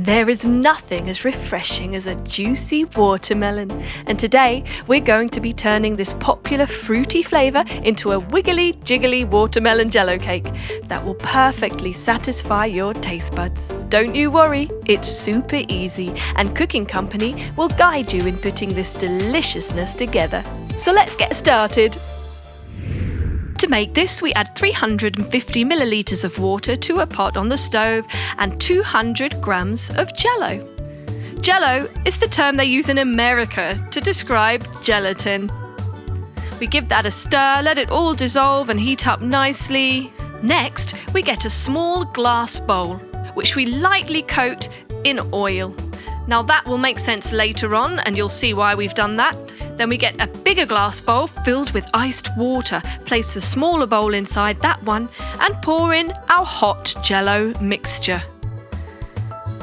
There is nothing as refreshing as a juicy watermelon, and today we're going to be turning this popular fruity flavour into a wiggly jiggly watermelon jello cake that will perfectly satisfy your taste buds. Don't you worry, it's super easy, and Cooking Company will guide you in putting this deliciousness together. So let's get started. To make this, we add 350 millilitres of water to a pot on the stove and 200 grams of Jello. Jello is the term they use in America to describe gelatin. We give that a stir, let it all dissolve and heat up nicely. Next, we get a small glass bowl, which we lightly coat in oil. Now that will make sense later on, and you'll see why we've done that. Then we get a bigger glass bowl filled with iced water, place the smaller bowl inside that one, and pour in our hot Jello mixture.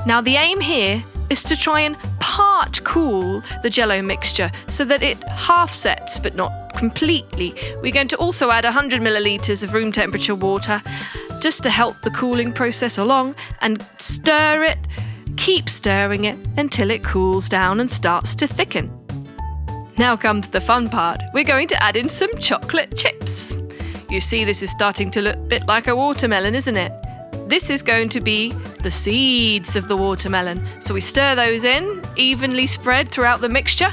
Now the aim here is to try and part cool the Jello mixture so that it half sets but not completely. We're going to also add 100 millilitres of room temperature water just to help the cooling process along, and stir it. Keep stirring it until it cools down and starts to thicken. Now comes the fun part. We're going to add in some chocolate chips. You see, this is starting to look a bit like a watermelon, isn't it? This is going to be the seeds of the watermelon. So we stir those in, evenly spread throughout the mixture.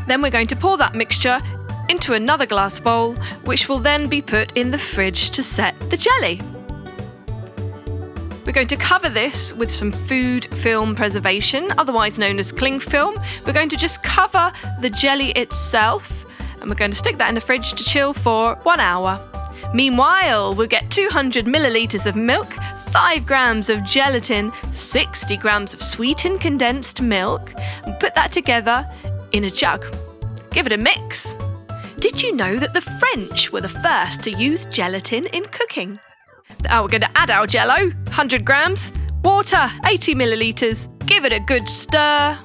Then we're going to pour that mixture into another glass bowl, which will then be put in the fridge to set the jelly. We're going to cover this with some food film preservation, otherwise known as cling film. We're going to just cover the jelly itself, and we're going to stick that in the fridge to chill for 1 hour. Meanwhile, we'll get 200 millilitres of milk, 5 grams of gelatin, 60 grams of sweetened condensed milk, and put that together in a jug. Give it a mix. Did you know that the French were the first to use gelatin in cooking? We're going to add our Jello, 100 grams, water, 80 millilitres, give it a good stir,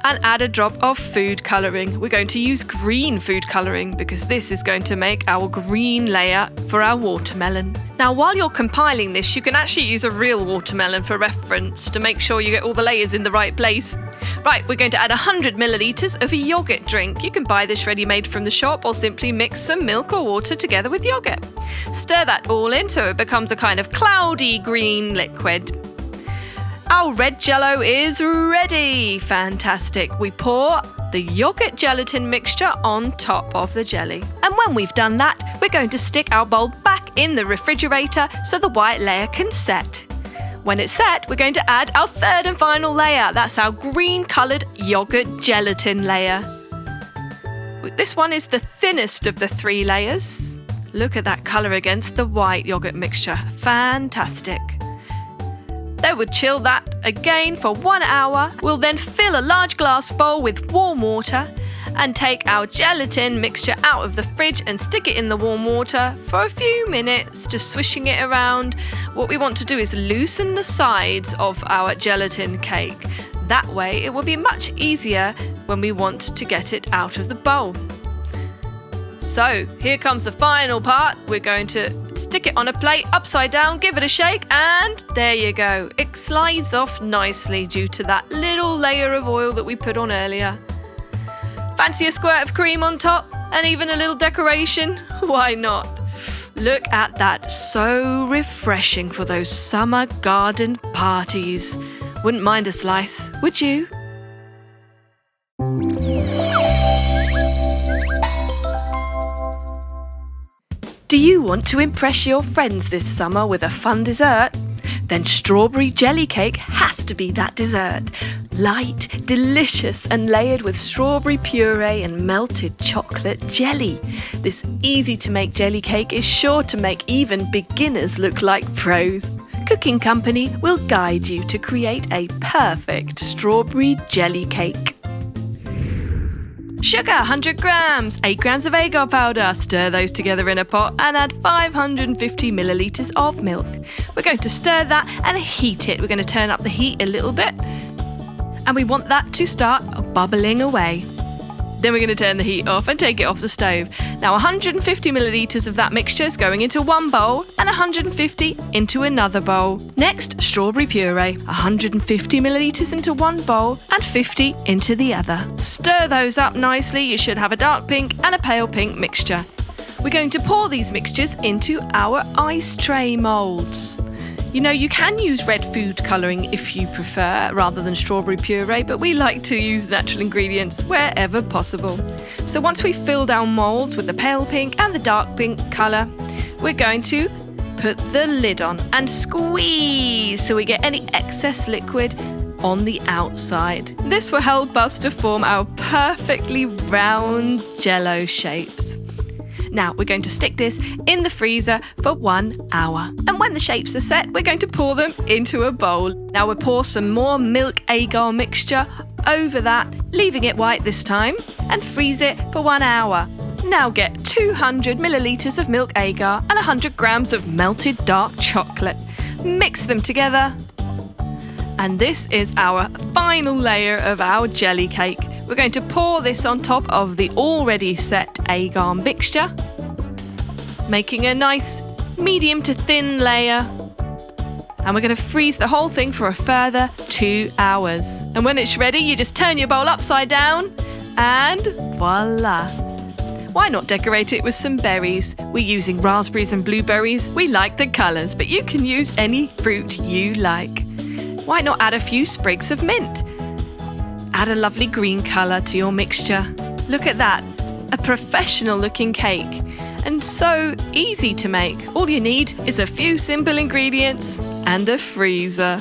and add a drop of food colouring. We're going to use green food colouring because this is going to make our green layer for our watermelon. Now, while you're compiling this, you can actually use a real watermelon for reference to make sure you get all the layers in the right place. Right, we're going to add 100 millilitres of a yoghurt drink. You can buy this ready-made from the shop or simply mix some milk or water together with yoghurt. Stir that all in so it becomes a kind of cloudy green liquid. Our red Jello is ready! Fantastic! We pour the yoghurt gelatin mixture on top of the jelly. And when we've done that, we're going to stick our bowl back in the refrigerator so the white layer can set. When it's set, we're going to add our third and final layer. That's our green-coloured yoghurt gelatin layer. This one is the thinnest of the 3 layers. Look at that colour against the white yoghurt mixture. Fantastic. Then we'll chill that again for 1 hour. We'll then fill a large glass bowl with warm water and take our gelatin mixture out of the fridge and stick it in the warm water for a few minutes, just swishing it around. What we want to do is loosen the sides of our gelatin cake. That way it will be much easier when we want to get it out of the bowl. So here comes the final part. We're going to stick it on a plate upside down, give it a shake, and there you go. It slides off nicely due to that little layer of oil that we put on earlier. Fancy a squirt of cream on top and even a little decoration? Why not? Look at that, so refreshing for those summer garden parties. Wouldn't mind a slice, would you? Do you want to impress your friends this summer with a fun dessert? Then strawberry jelly cake has to be that dessert. Light, delicious, and layered with strawberry puree and melted chocolate jelly. This easy-to-make jelly cake is sure to make even beginners look like pros. Cooking Company will guide you to create a perfect strawberry jelly cake. Sugar, 100 grams, 8 grams of agar powder. Stir those together in a pot and add 550 millilitres of milk. We're going to stir that and heat it. We're going to turn up the heat a little bit. And we want that to start bubbling away. Then we're going to turn the heat off and take it off the stove. Now 150 millilitres of that mixture is going into one bowl and 150 into another bowl. Next, strawberry puree. 150 millilitres into one bowl and 50 into the other. Stir those up nicely. You should have a dark pink and a pale pink mixture. We're going to pour these mixtures into our ice tray moulds. You know, you can use red food colouring if you prefer, rather than strawberry puree, but we like to use natural ingredients wherever possible. So once we've filled our moulds with the pale pink and the dark pink colour, we're going to put the lid on and squeeze so we get any excess liquid on the outside. This will help us to form our perfectly round Jello shapes. Now we're going to stick this in the freezer for 1 hour. And when the shapes are set, we're going to pour them into a bowl. Now we'll pour some more milk agar mixture over that, leaving it white this time, and freeze it for 1 hour. Now get 200 millilitres of milk agar and 100 grams of melted dark chocolate. Mix them together. And this is our final layer of our jelly cake. We're going to pour this on top of the already set agar mixture, making a nice medium to thin layer. And we're going to freeze the whole thing for a further 2 hours. And when it's ready, you just turn your bowl upside down and voila! Why not decorate it with some berries? We're using raspberries and blueberries. We like the colours, but you can use any fruit you like. Why not add a few sprigs of mint? Add a lovely green colour to your mixture. Look at that, a professional looking cake, and so easy to make. All you need is a few simple ingredients and a freezer.